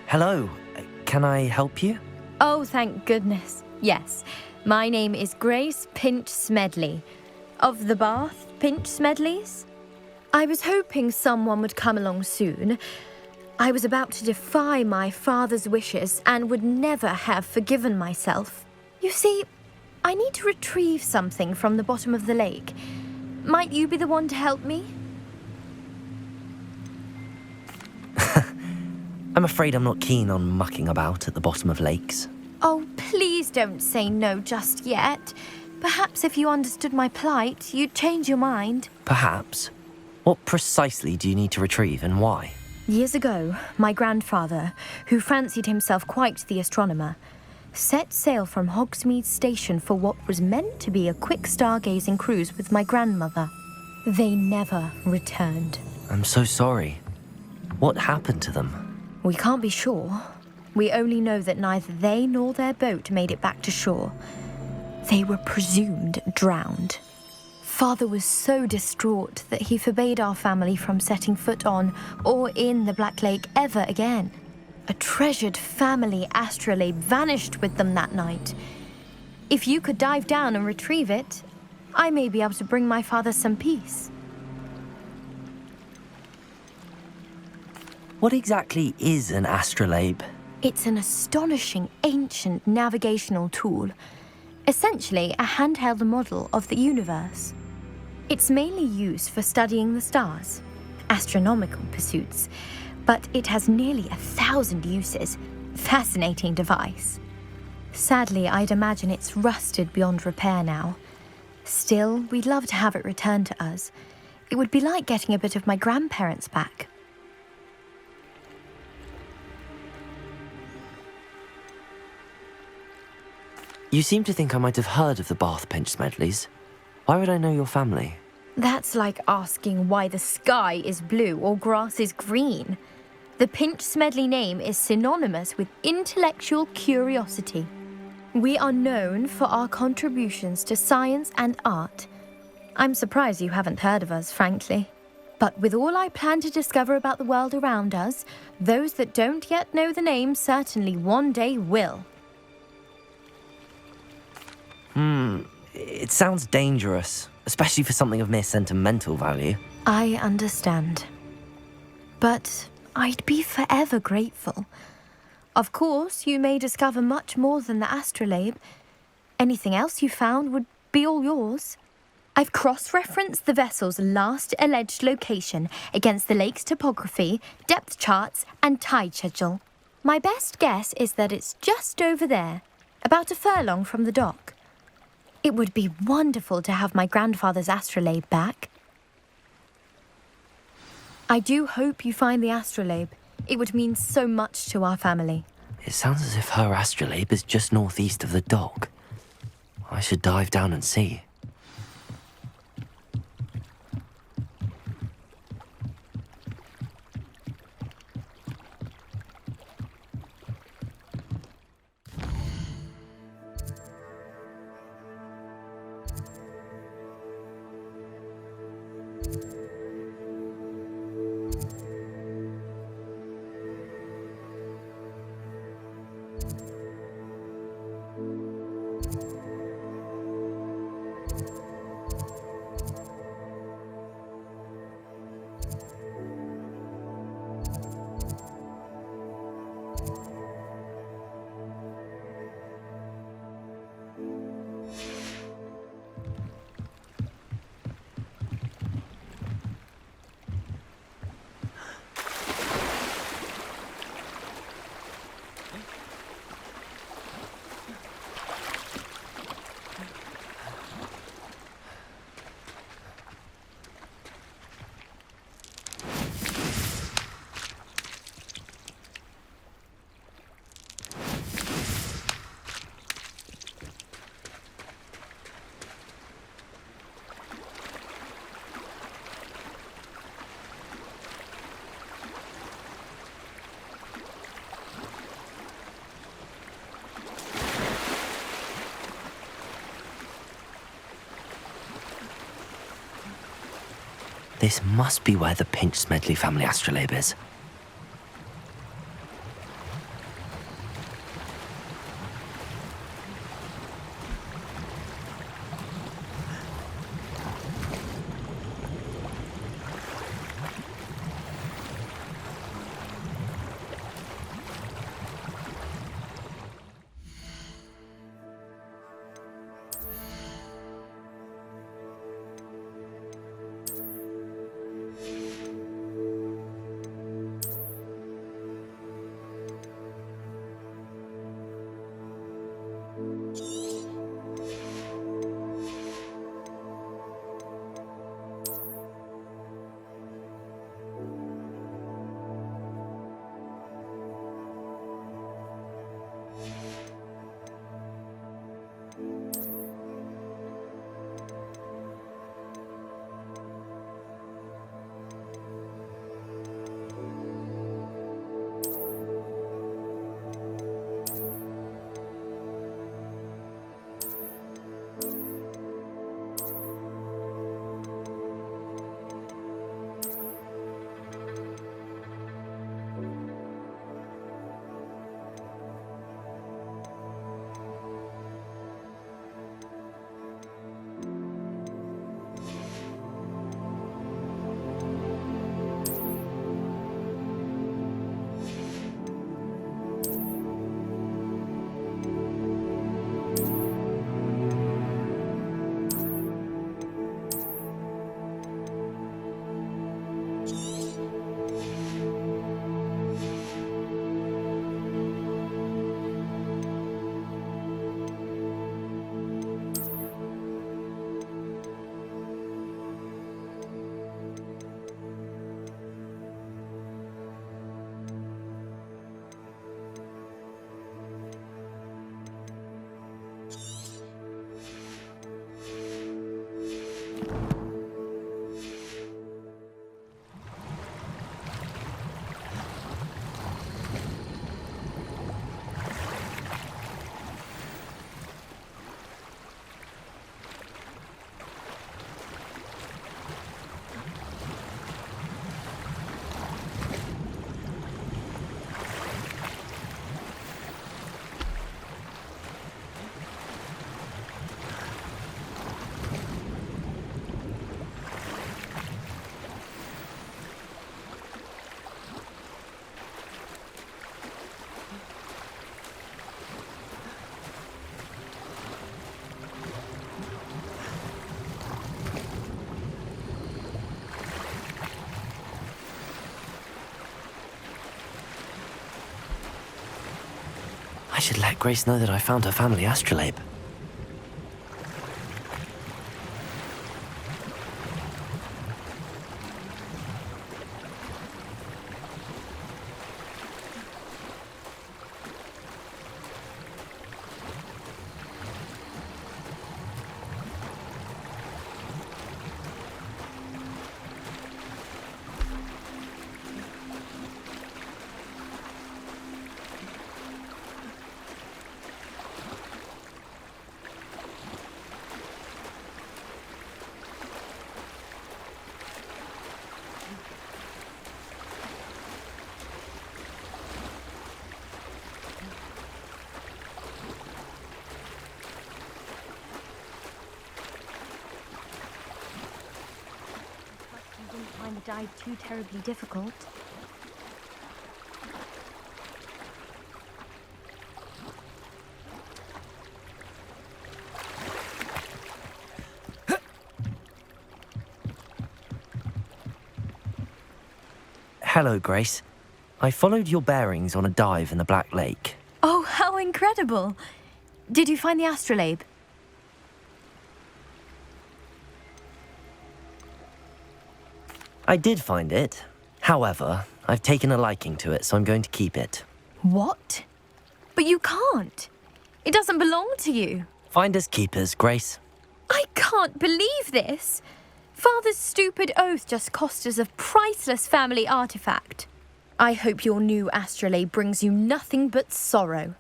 Hello. Can I help you? Oh, thank goodness. Yes. My name is Grace Pinch Smedley. Of the Bath Pinch Smedleys? I was hoping someone would come along soon. I was about to defy my father's wishes and would never have forgiven myself. You see, I need to retrieve something from the bottom of the lake. Might you be the one to help me? I'm afraid I'm not keen on mucking about at the bottom of lakes. Oh, please don't say no just yet. Perhaps if you understood my plight, you'd change your mind. Perhaps. What precisely do you need to retrieve and why? Years ago, my grandfather, who fancied himself quite the astronomer, set sail from Hogsmeade station for what was meant to be a quick stargazing cruise with my grandmother. They never returned. I'm so sorry. What happened to them? We can't be sure. We only know that neither they nor their boat made it back to shore. They were presumed drowned. Father was so distraught that he forbade our family from setting foot on or in the Black Lake ever again. A treasured family astrolabe vanished with them that night. If you could dive down and retrieve it, I may be able to bring my father some peace. What exactly is an astrolabe? It's an astonishing ancient navigational tool, essentially a handheld model of the universe. It's mainly used for studying the stars, astronomical pursuits, but it has nearly 1,000 uses. Fascinating device. Sadly, I'd imagine it's rusted beyond repair now. Still, we'd love to have it returned to us. It would be like getting a bit of my grandparents back. You seem to think I might have heard of the Bath Pinch Smedleys. Why would I know your family? That's like asking why the sky is blue or grass is green. The Pinch Smedley name is synonymous with intellectual curiosity. We are known for our contributions to science and art. I'm surprised you haven't heard of us, frankly. But with all I plan to discover about the world around us, those that don't yet know the name certainly one day will. It sounds dangerous, especially for something of mere sentimental value. I understand. But I'd be forever grateful. Of course, you may discover much more than the astrolabe. Anything else you found would be all yours. I've cross-referenced the vessel's last alleged location against the lake's topography, depth charts, and tide schedule. My best guess is that it's just over there, about a furlong from the dock. It would be wonderful to have my grandfather's astrolabe back. I do hope you find the astrolabe. It would mean so much to our family. It sounds as if her astrolabe is just northeast of the dock. I should dive down and see. This must be where the Pinch Smedley family astrolabe is. I should let Grace know that I found her family astrolabe. Find the dive too terribly difficult. Hello, Grace. I followed your bearings on a dive in the Black Lake. Oh, how incredible! Did you find the astrolabe? I did find it. However, I've taken a liking to it, so I'm going to keep it. What? But you can't. It doesn't belong to you. Finders keepers, Grace. I can't believe this. Father's stupid oath just cost us a priceless family artifact. I hope your new astrolabe brings you nothing but sorrow.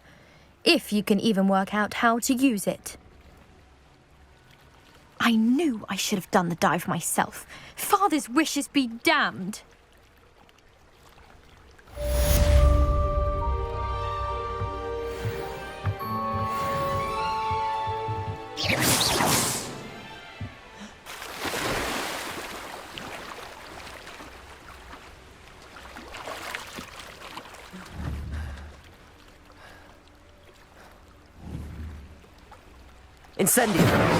If you can even work out how to use it. I knew I should have done the dive myself. Father's wishes be damned. Incendio!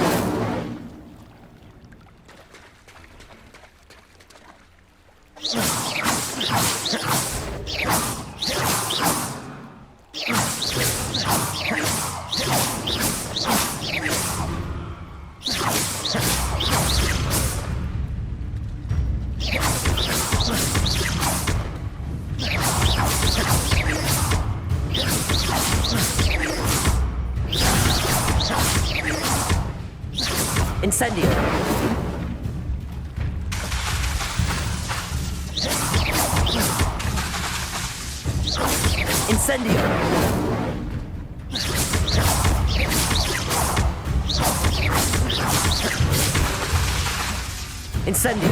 Incendio! Incendio! Incendio!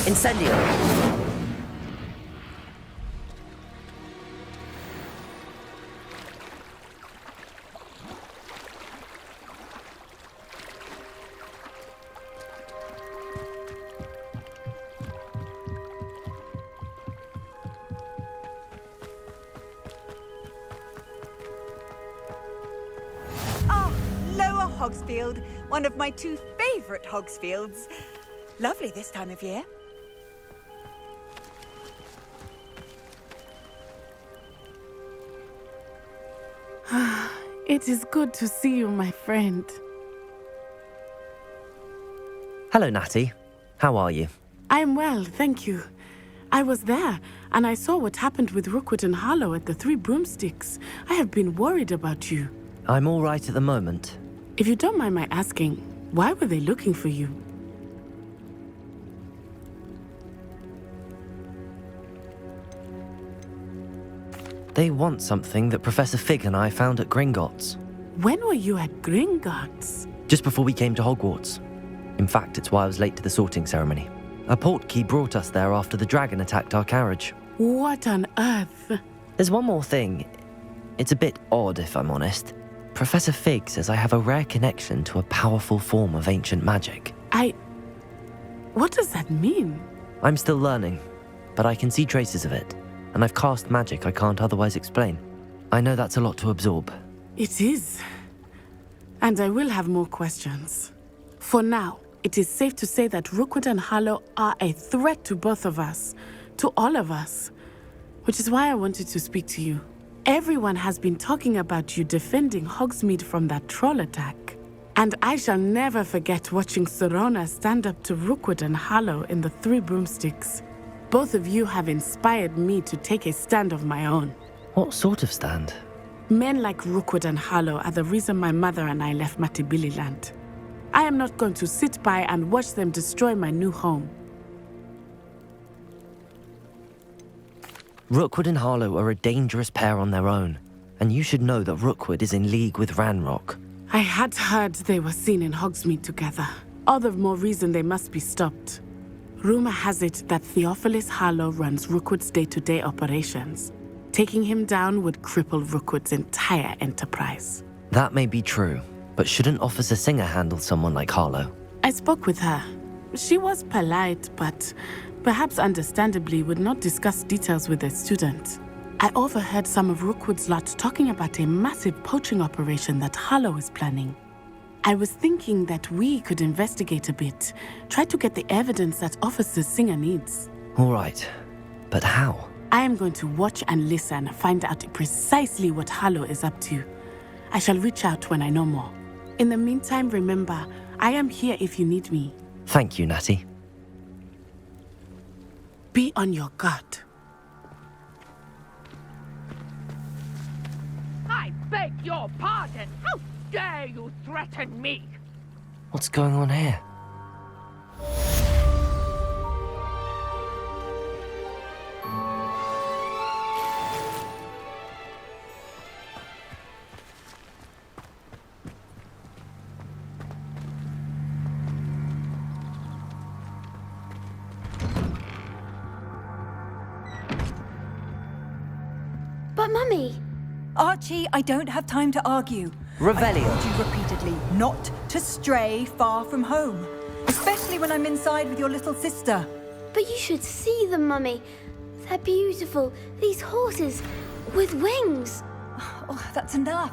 Incendio! Hogsfield, one of my two favourite Hogsfields. Lovely this time of year. It is good to see you, my friend. Hello, Natty. How are you? I'm well, thank you. I was there, and I saw what happened with Rookwood and Harlow at the Three Broomsticks. I have been worried about you. I'm all right at the moment. If you don't mind my asking, why were they looking for you? They want something that Professor Fig and I found at Gringotts. When were you at Gringotts? Just before we came to Hogwarts. In fact, it's why I was late to the sorting ceremony. A portkey brought us there after the dragon attacked our carriage. What on earth? There's one more thing. It's a bit odd, if I'm honest. Professor Fig says I have a rare connection to a powerful form of ancient magic. What does that mean? I'm still learning, but I can see traces of it, and I've cast magic I can't otherwise explain. I know that's a lot to absorb. It is. And I will have more questions. For now, it is safe to say that Rookwood and Harlow are a threat to both of us, to all of us. Which is why I wanted to speak to you. Everyone has been talking about you defending Hogsmeade from that troll attack. And I shall never forget watching Serona stand up to Rookwood and Harlow in the Three Broomsticks. Both of you have inspired me to take a stand of my own. What sort of stand? Men like Rookwood and Harlow are the reason my mother and I left Matibili-land. I am not going to sit by and watch them destroy my new home. Rookwood and Harlow are a dangerous pair on their own, and you should know that Rookwood is in league with Ranrock. I had heard they were seen in Hogsmeade together. All the more reason they must be stopped. Rumor has it that Theophilus Harlow runs Rookwood's day-to-day operations. Taking him down would cripple Rookwood's entire enterprise. That may be true, but shouldn't Officer Singer handle someone like Harlow? I spoke with her. She was polite, but perhaps understandably would not discuss details with a student. I overheard some of Rookwood's lot talking about a massive poaching operation that Harlow is planning. I was thinking that we could investigate a bit, try to get the evidence that Officer Singer needs. All right, but how? I am going to watch and listen, find out precisely what Harlow is up to. I shall reach out when I know more. In the meantime, remember, I am here if you need me. Thank you, Natty. Be on your guard. I beg your pardon! How dare you threaten me? What's going on here? But Mummy... Archie, I don't have time to argue. Revelio. I told you repeatedly not to stray far from home, especially when I'm inside with your little sister. But you should see them, Mummy. They're beautiful. These horses with wings. Oh, that's enough.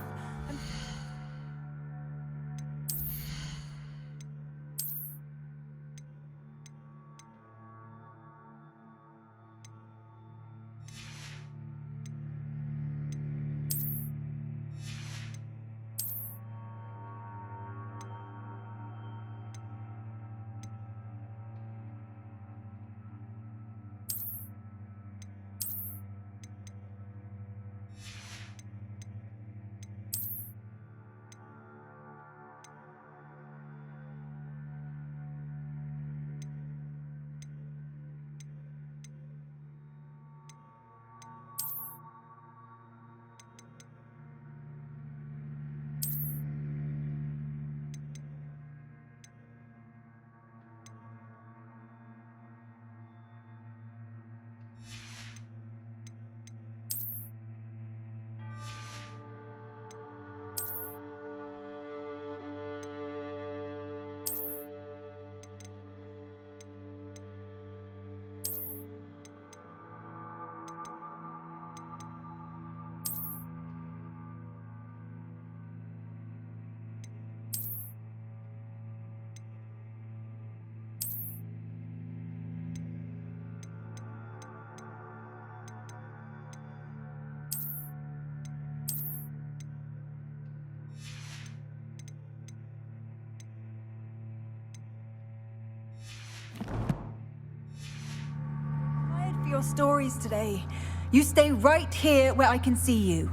Your stories today. You stay right here where I can see you.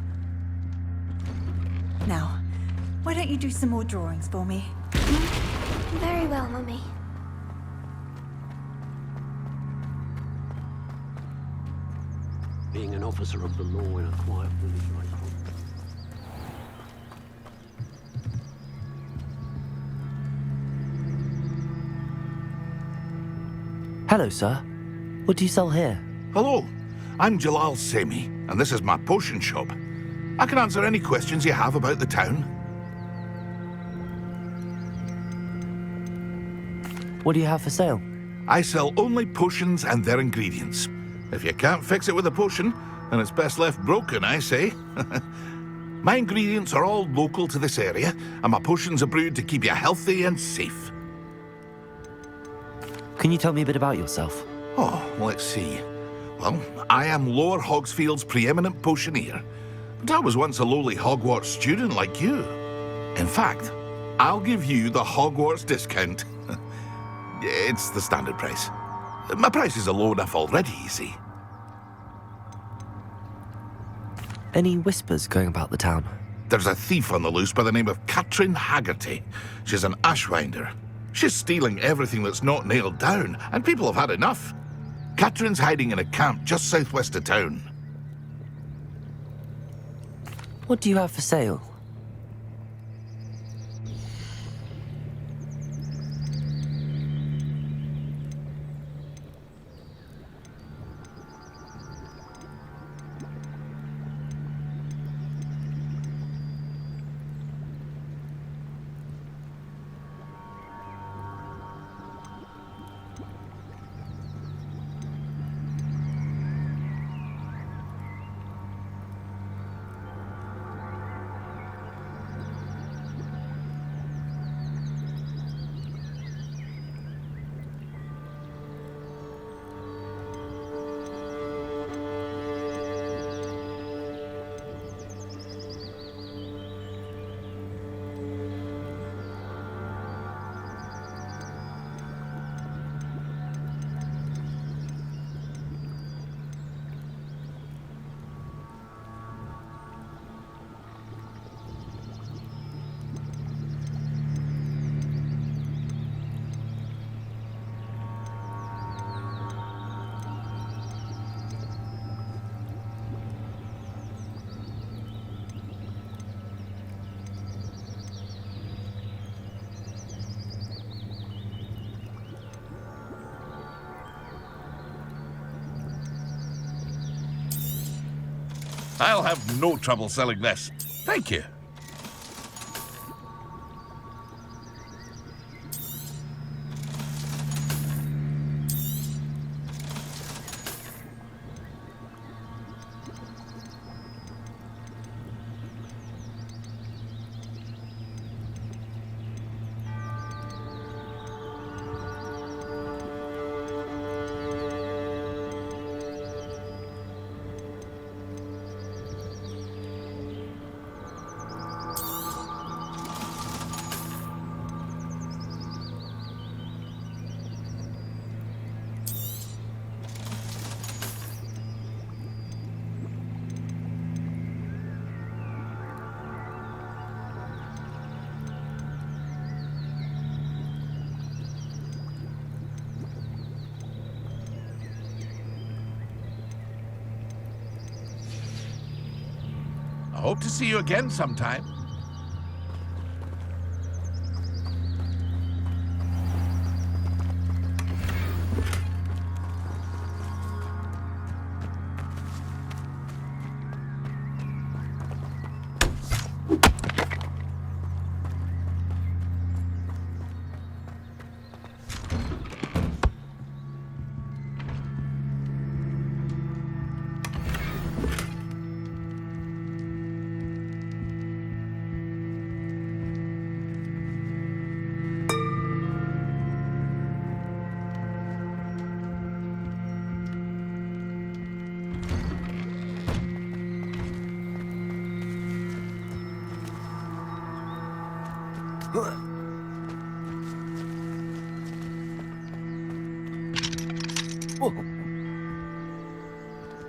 Now, why don't you do some more drawings for me? Very well, Mummy. Being an officer of the law in a quiet village like Hogsmeade. Hello, sir. What do you sell here? Hello, I'm Jalal Semi, and this is my potion shop. I can answer any questions you have about the town. What do you have for sale? I sell only potions and their ingredients. If you can't fix it with a potion, then it's best left broken, I say. My ingredients are all local to this area, and my potions are brewed to keep you healthy and safe. Can you tell me a bit about yourself? Oh, let's see. Well, I am Lower Hogsfield's preeminent potioneer, but I was once a lowly Hogwarts student like you. In fact, I'll give you the Hogwarts discount. It's the standard price. My prices are low enough already, you see. Any whispers going about the town? There's a thief on the loose by the name of Katrin Haggerty. She's an ashwinder. She's stealing everything that's not nailed down, and people have had enough. Katrin's hiding in a camp just southwest of town. What do you have for sale? I'll have no trouble selling this. Thank you. I hope to see you again sometime.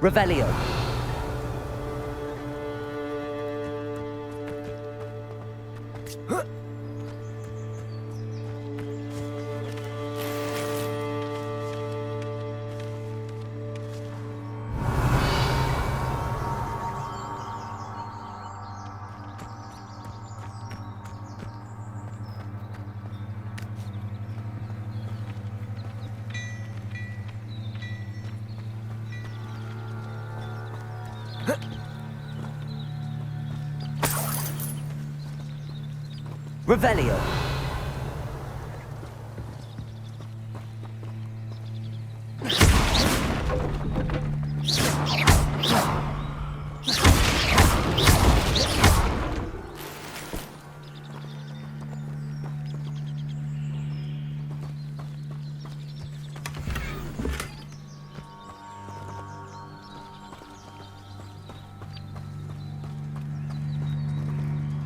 Revelio. Revelio.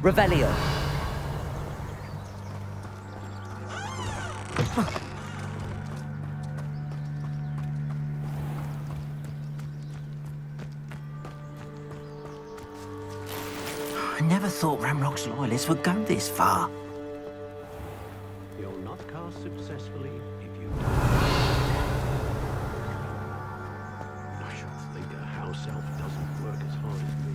Revelio. I never thought Ramrock's loyalists would go this far. You'll not cast successfully if you I should think a house elf doesn't work as hard as me.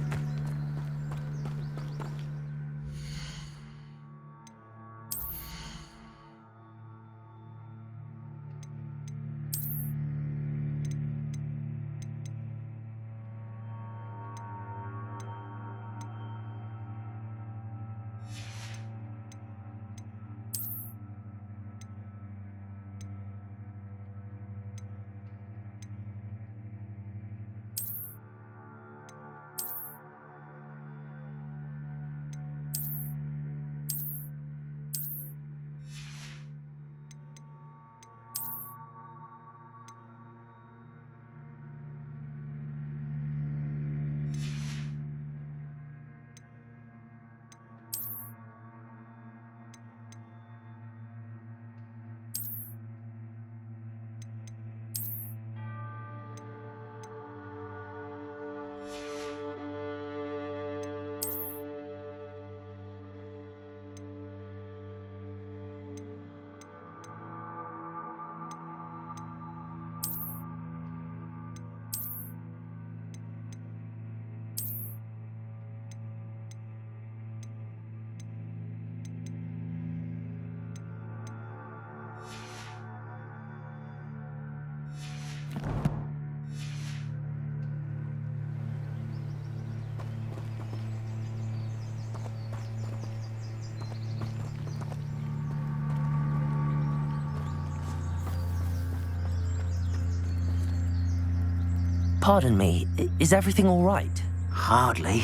Pardon me, is everything all right? Hardly.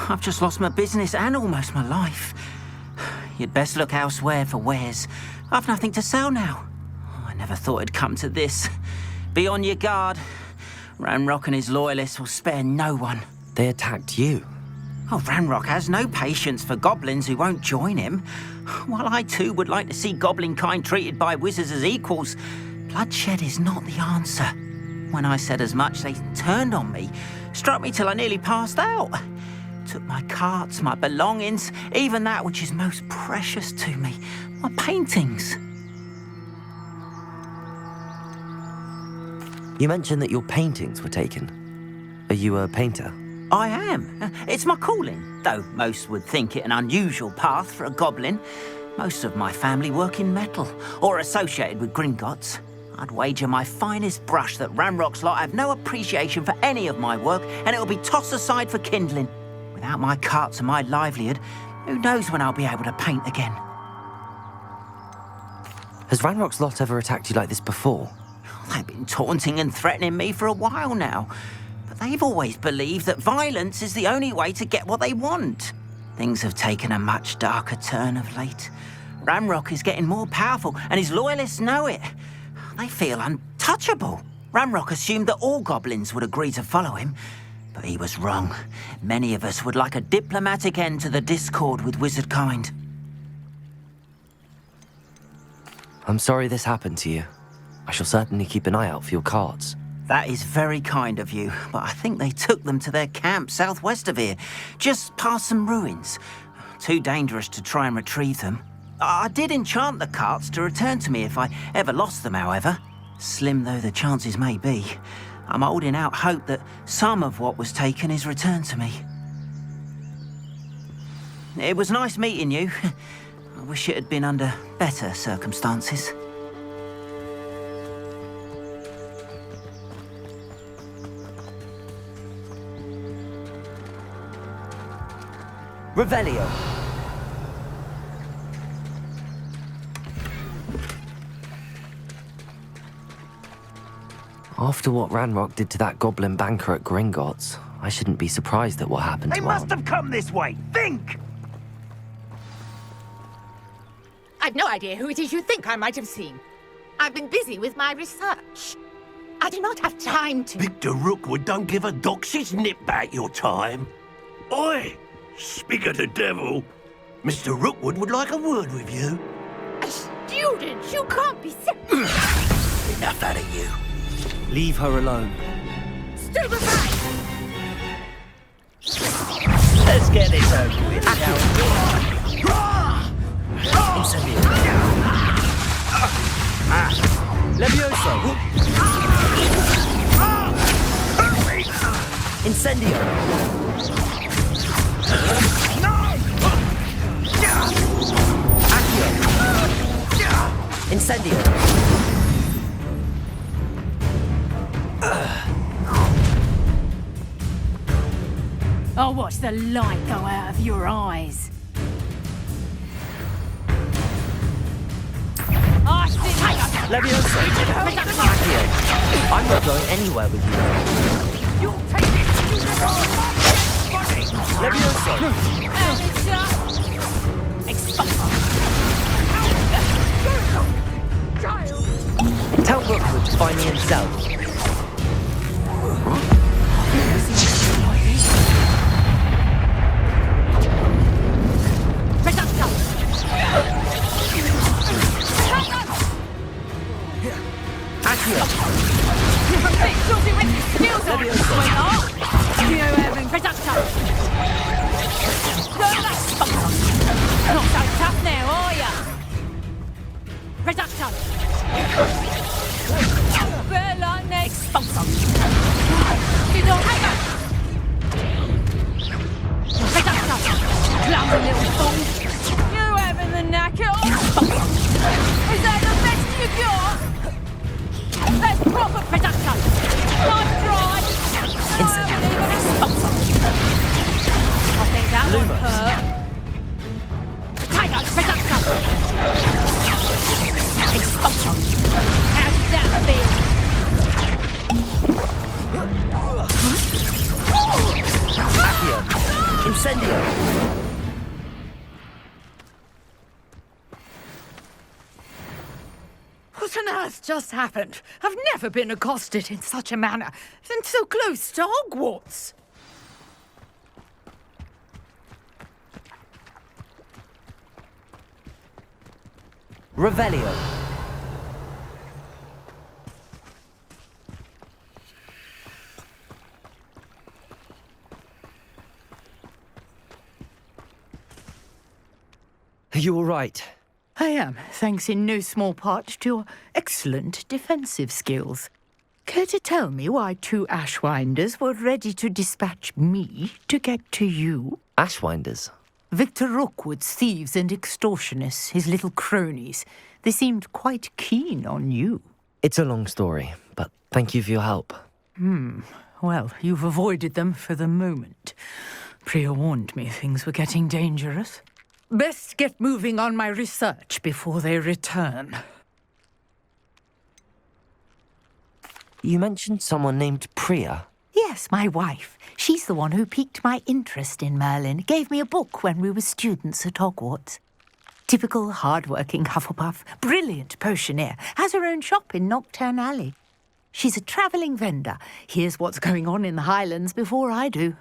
I've just lost my business and almost my life. You'd best look elsewhere for wares. I've nothing to sell now. I never thought it'd come to this. Be on your guard. Ranrock and his loyalists will spare no one. They attacked you. Oh, Ranrock has no patience for goblins who won't join him. While I too would like to see goblin kind treated by wizards as equals, bloodshed is not the answer. When I said as much, they turned on me, struck me till I nearly passed out. Took my carts, my belongings, even that which is most precious to me, my paintings. You mentioned that your paintings were taken. Are you a painter? I am. It's my calling, though most would think it an unusual path for a goblin. Most of my family work in metal, or associated with Gringotts. I'd wager my finest brush that Ranrock's lot have no appreciation for any of my work, and it'll be tossed aside for kindling. Without my carts and my livelihood, who knows when I'll be able to paint again. Has Ranrock's lot ever attacked you like this before? They've been taunting and threatening me for a while now, but they've always believed that violence is the only way to get what they want. Things have taken a much darker turn of late. Ranrock is getting more powerful, and his loyalists know it. They feel untouchable. Ranrock assumed that all goblins would agree to follow him, but he was wrong. Many of us would like a diplomatic end to the discord with wizard kind. I'm sorry this happened to you. I shall certainly keep an eye out for your cards. That is very kind of you, but I think they took them to their camp southwest of here, just past some ruins. Too dangerous to try and retrieve them. I did enchant the carts to return to me if I ever lost them, however. Slim though the chances may be, I'm holding out hope that some of what was taken is returned to me. It was nice meeting you. I wish it had been under better circumstances. Revelio. After what Ranrock did to that goblin banker at Gringotts, I shouldn't be surprised at what happened They to must Arm. have come this way. Think! I've no idea who it is you think I might have seen. I've been busy with my research. I do not have time to... Victor Rookwood don't give a doxy's nip back your time. Oi! Speak of the devil. Mr. Rookwood would like a word with you. A student? You can't be Enough out of you. Leave her alone. Stupefy! Let's get this over with, shall we? Incendio. Levioso. Incendio. Accio. Incendio. I'll watch the light go out of your eyes. Levioso. Accio. I'm not going anywhere with you. You'll take it! Levioso. Tell Rookwood to find me himself. Accio. Not so tough now, are ya? Reducto! Bella next sponsor! You don't hang up! Reducto! Clumsy little fool! You having the knack at all? Is that the best you got? That's proper Reducto! Nice try! I haven't even a sponsor! I think that would hurt. Expulsion! How does that feel? Accio. Incendio. What on earth just happened? I've never been accosted in such a manner, and so close to Hogwarts. Revelio. Are you all right? I am, thanks in no small part to your excellent defensive skills. Care to tell me why two Ashwinders were ready to dispatch me to get to you? Ashwinders? Victor Rookwood's thieves and extortionists, his little cronies. They seemed quite keen on you. It's a long story, but thank you for your help. Well, you've avoided them for the moment. Priya warned me things were getting dangerous. Best get moving on my research before they return. You mentioned someone named Priya. Yes, my wife. She's the one who piqued my interest in Merlin. Gave me a book when we were students at Hogwarts. Typical hard-working Hufflepuff, brilliant potioneer, has her own shop in Knockturn Alley. She's a travelling vendor. Hears what's going on in the Highlands before I do.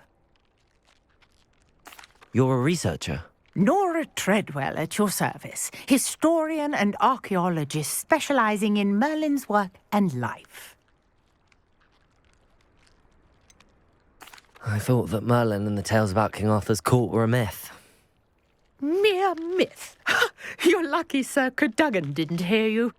You're a researcher? Nora Treadwell at your service, historian and archaeologist specialising in Merlin's work and life. I thought that Merlin and the tales about King Arthur's court were a myth. Mere myth. You're lucky Sir Cadogan didn't hear you.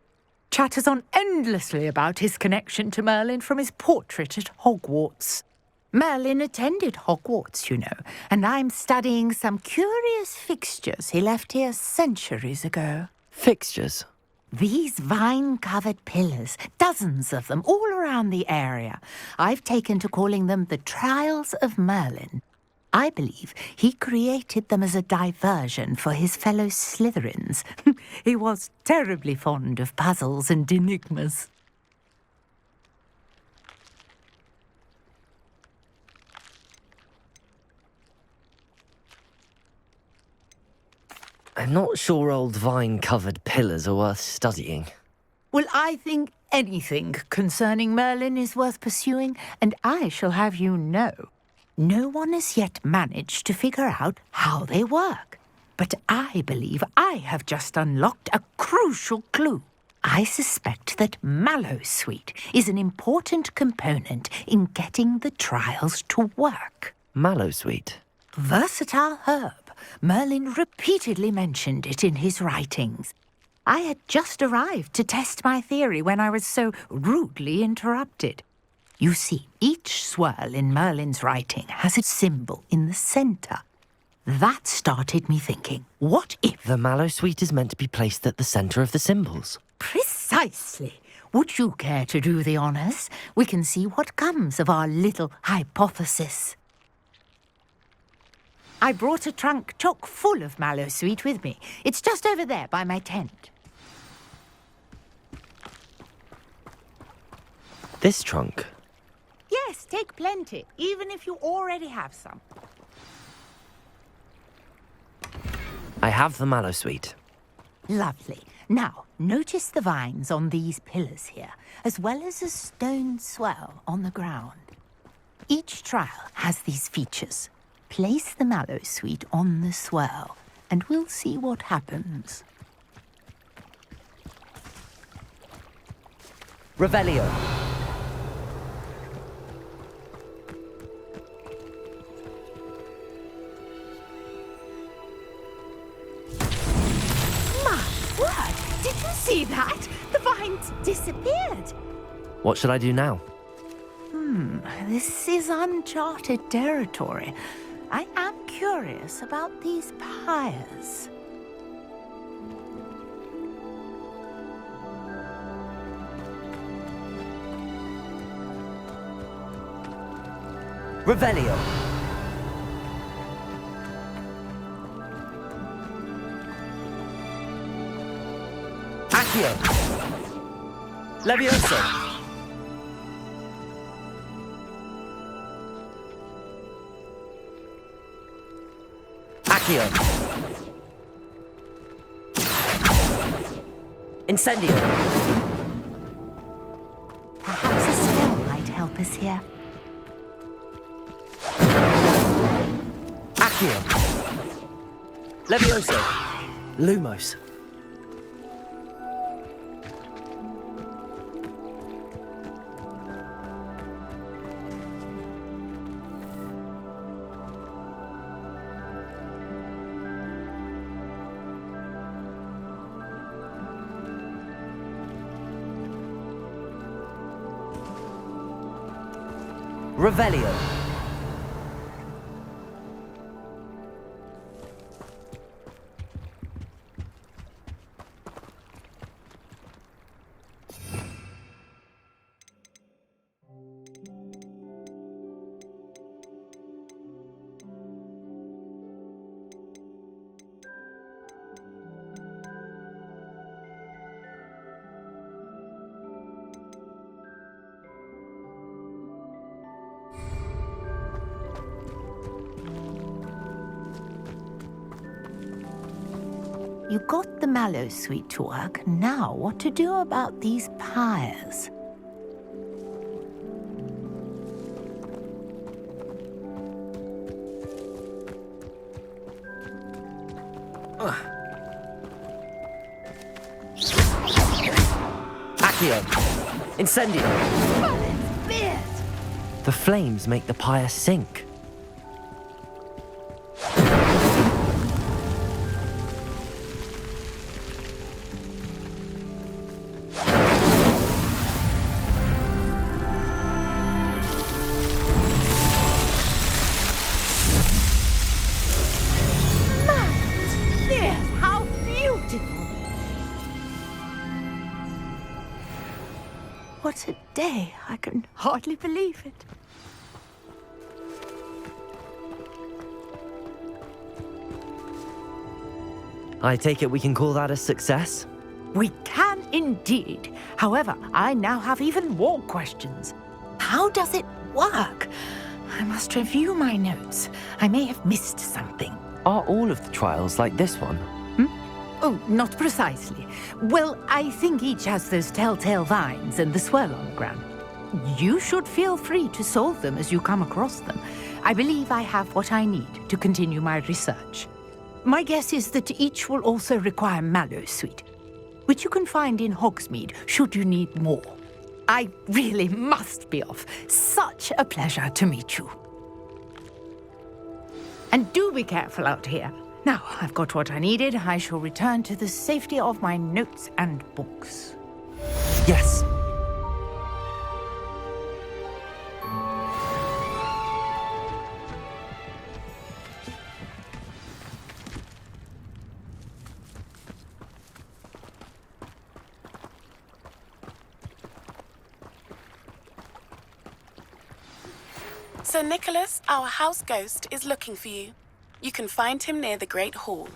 Chatters on endlessly about his connection to Merlin from his portrait at Hogwarts. Merlin attended Hogwarts, you know, and I'm studying some curious fixtures he left here centuries ago. Fixtures? These vine-covered pillars, dozens of them all around the area. I've taken to calling them the Trials of Merlin. I believe he created them as a diversion for his fellow Slytherins. He was terribly fond of puzzles and enigmas. I'm not sure old vine-covered pillars are worth studying. Well, I think anything concerning Merlin is worth pursuing, and I shall have you know, No one has yet managed to figure out how they work. But I believe I have just unlocked a crucial clue. I suspect that mallowsweet is an important component in getting the trials to work. Mallowsweet? Versatile herb. Merlin repeatedly mentioned it in his writings. I had just arrived to test my theory when I was so rudely interrupted. You see, each swirl in Merlin's writing has a symbol in the centre. That started me thinking, what if... The mallowsweet is meant to be placed at the centre of the symbols. Precisely. Would you care to do the honours? We can see what comes of our little hypothesis. I brought a trunk chock full of mallowsweet with me. It's just over there by my tent. This trunk? Yes, take plenty, even if you already have some. I have the mallowsweet. Lovely. Now, notice the vines on these pillars here, as well as a stone swell on the ground. Each trial has these features. Place the mallowsweet on the swell, and we'll see what happens. Revelio. My word! Did you see that? The vines disappeared. What should I do now? This is uncharted territory. I am curious about these pyres. Revelio. Accio. Levioso. Accio. Incendio. Perhaps a spell might help us here. Accio. Levioso. Lumos. Revelio. You got the mallowsweet to work. Now, what to do about these pyres? Accio. Incendio. Merlin's beard! The flames make the pyre sink. How beautiful! What a day! I can hardly believe it. I take it we can call that a success? We can indeed. However, I now have even more questions. How does it work? I must review my notes. I may have missed something. Are all of the trials like this one? Oh, not precisely. Well, I think each has those telltale vines and the swirl on the ground. You should feel free to solve them as you come across them. I believe I have what I need to continue my research. My guess is that each will also require mallowsweet, which you can find in Hogsmeade should you need more. I really must be off. Such a pleasure to meet you. And do be careful out here. Now, I've got what I needed. I shall return to the safety of my notes and books. Yes. Sir Nicholas, our house ghost, is looking for you. You can find him near the Great Hall.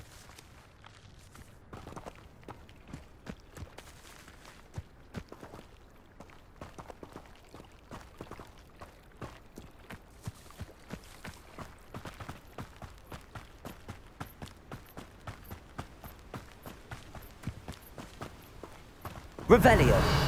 Revelio.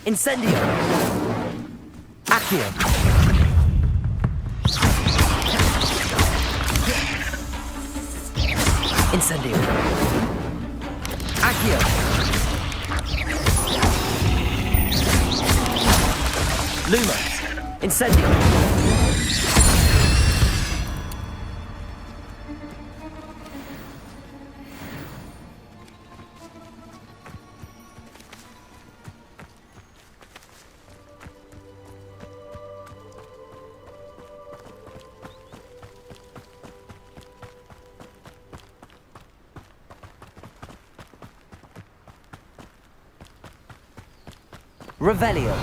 Incendio! Accio! Incendio! Accio! Lumos! Incendio! Revelio.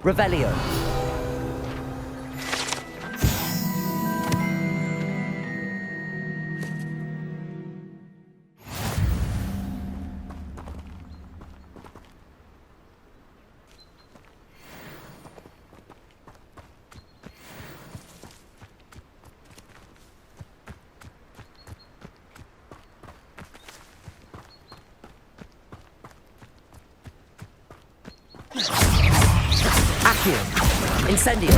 Revelio. Incendio.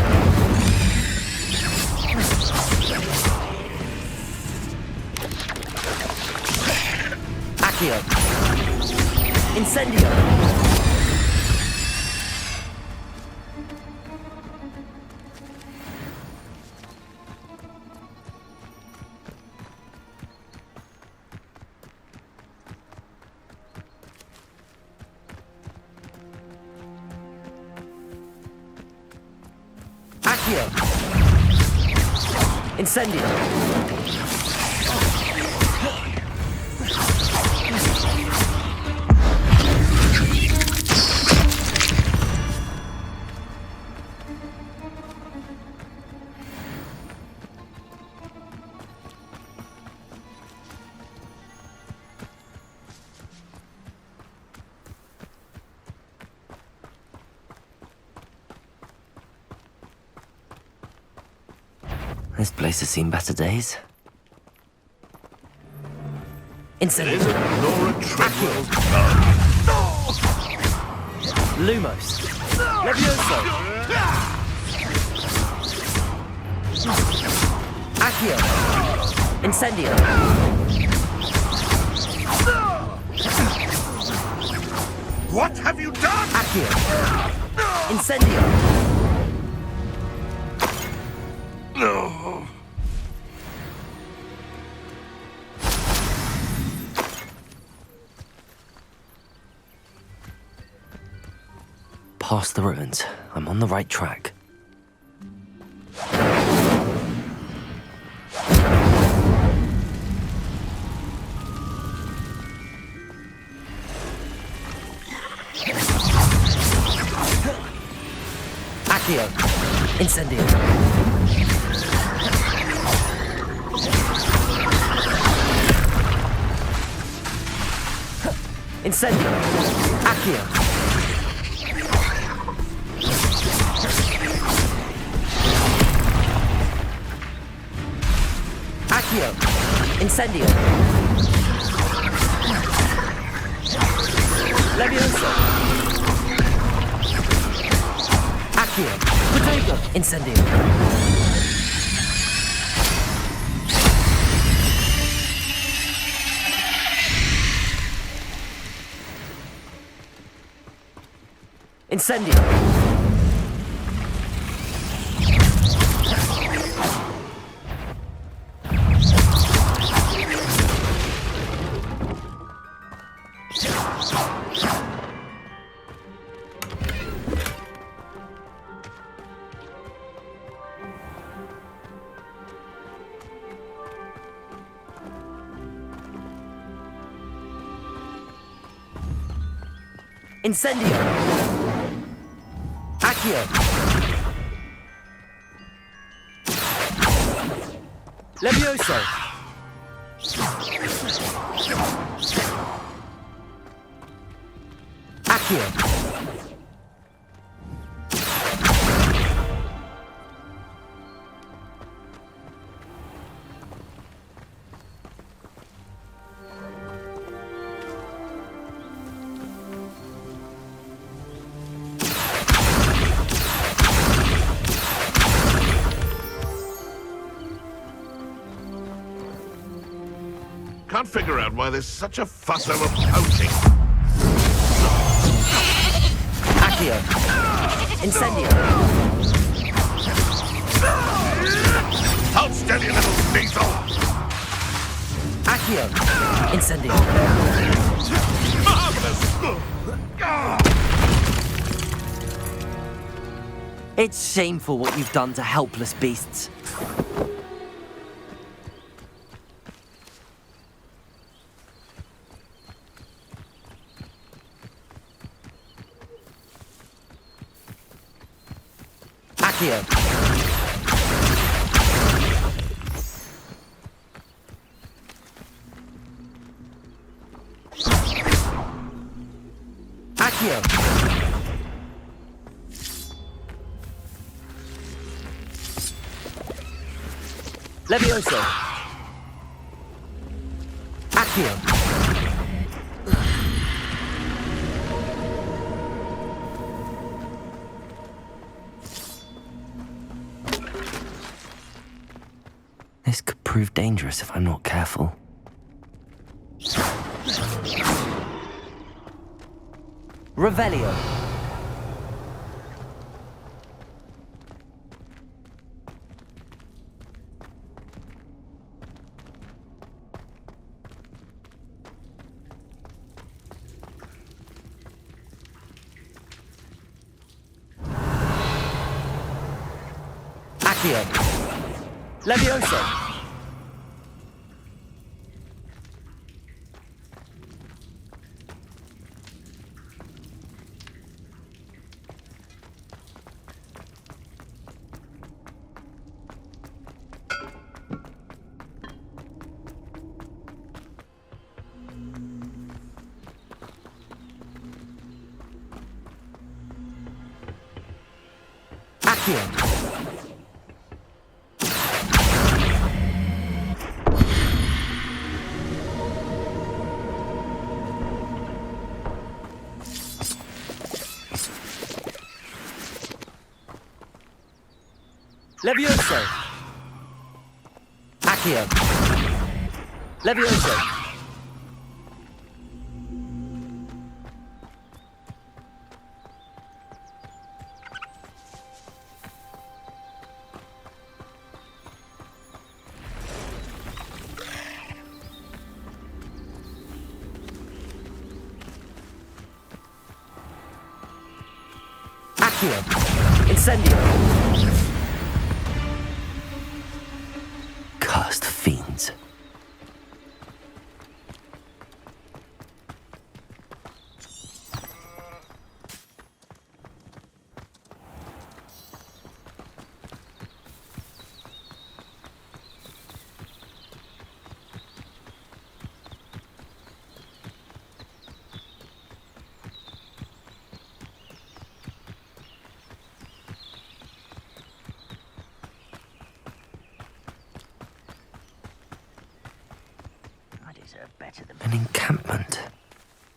Accio. Incendio. Accio. Incendio. This place has seen better days. Incendio. Is it Nora Treadwell's Lumos. Levioso. Accio. Incendio. What have you done? Accio. Incendio. No. Past the ruins. I'm on the right track. Accio. Incendio. Incendio. Accio. Accio. Incendio. Levioso. Accio. Potato. Incendio. Incendio. Incendio. Accio. Levioso. Accio. Can't figure out why there's such a fuss over poaching. Accio. Incendio. Hold steady, little diesel! Accio. Incendio. Marvelous! It's shameful what you've done to helpless beasts. Accio. Accio. Levioso. Accio. This could prove dangerous if I'm not careful. Revelio. Accio. Levioso. Accio. Levioso! Accio! Levioso! Accio! Incendio! Cursed fiends. An encampment.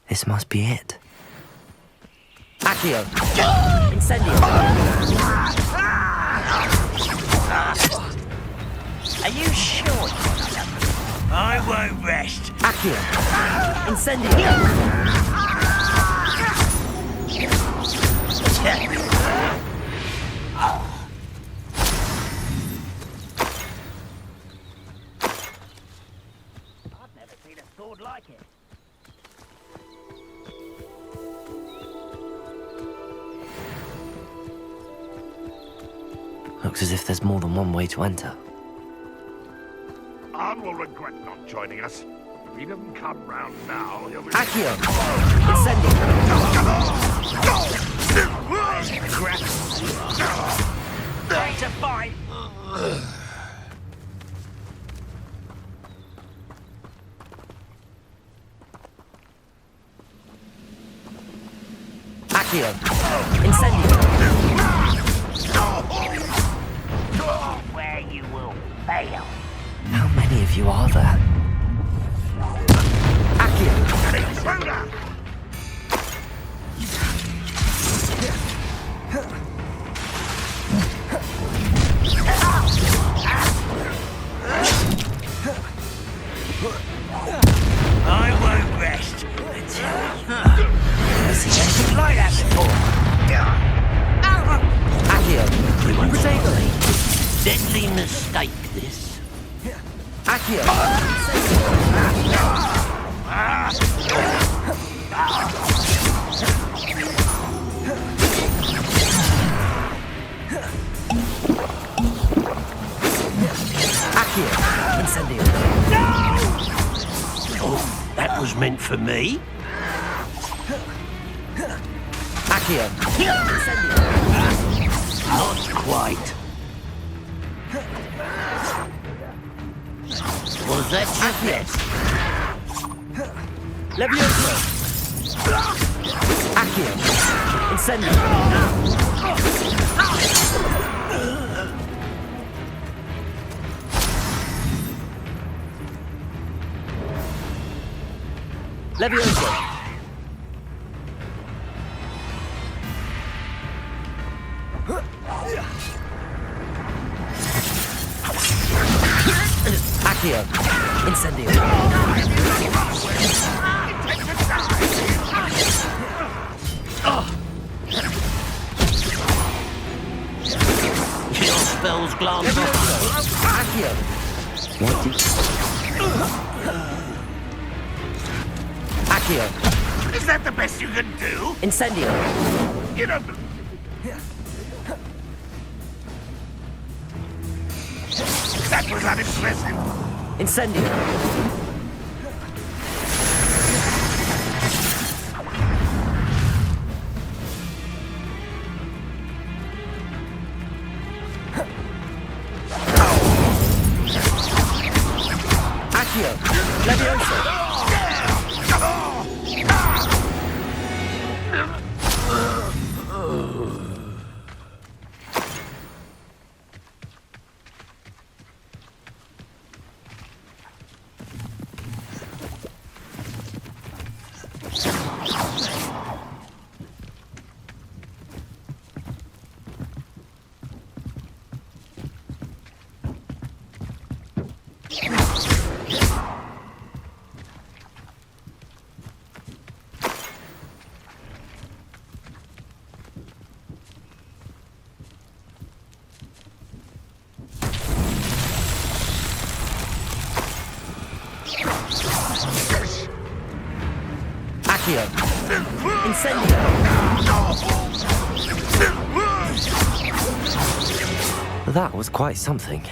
This must be it. Accio! Incendio! Are you sure? I won't rest. Accio! Incendio! Like it. Looks as if there's more than one way to enter. Arn will regret not joining us. If he doesn't come round now, he'll be... Accio! Incendio! Ready to fight! Accio! Incendio! Where you will fail. How many of you are there? Accio! I won't rest until... like that before. Accio! Protagonist! Deadly mistake, this. Accio! Accio! Incendio! Oh, that was meant for me. Accio! Incendio! Not quite. Was that Accio! Levioso! Accio! Incendio! Levioso! Accio! Incendio! Your spells glance off. Accio! What did... Accio! Is that the best you can do? Incendio! You don't... That was unimpressive. Incendio! Accio! Levioso! Accio! Incendio! That was quite something.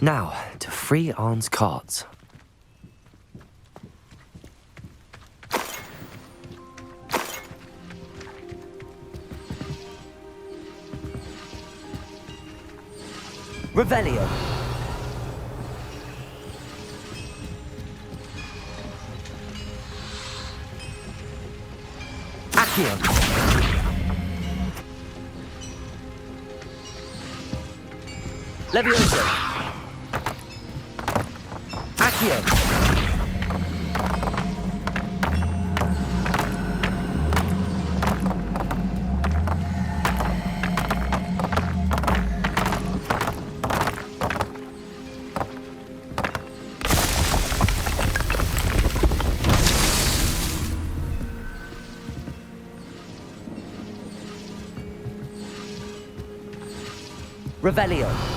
Now, to free Arn's cards. Revelio. Accio. Levioso. Accio. Revelio.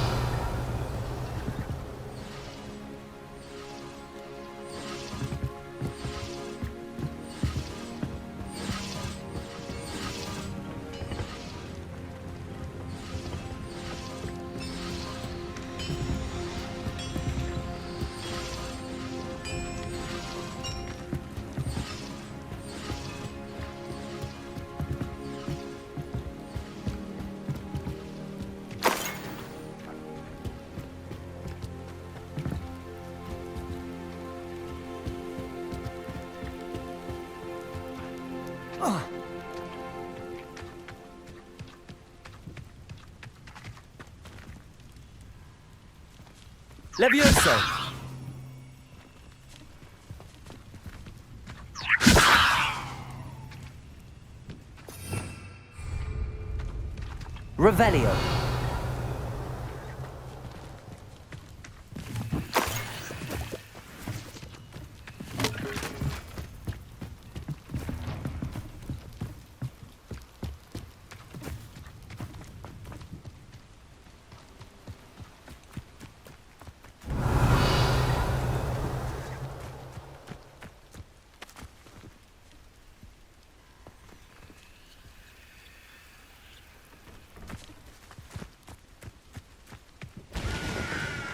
Levioso! Revelio!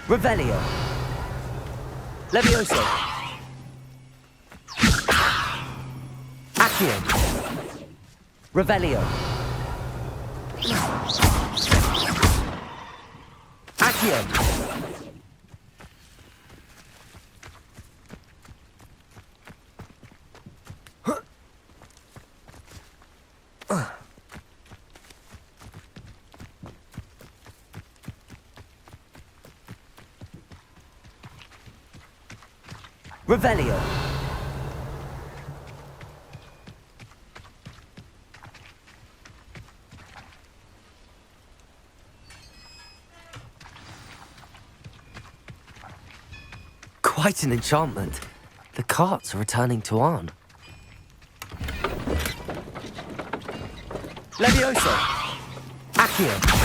Revelio. Levioso. Accio. Revelio. Accio. Revelio. Quite an enchantment. The carts are returning to Arn. Levioso. Accio.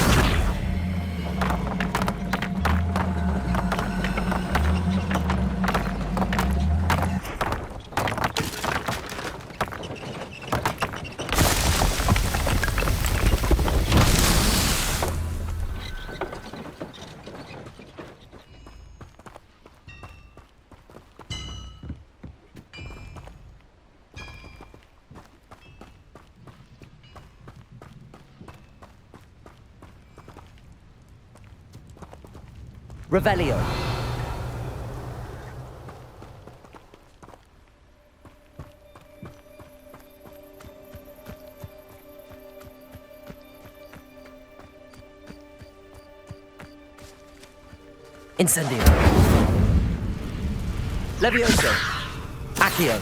Revelio. Incendio. Levioso. Accio.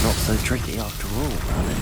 Not so tricky after all, Merlin.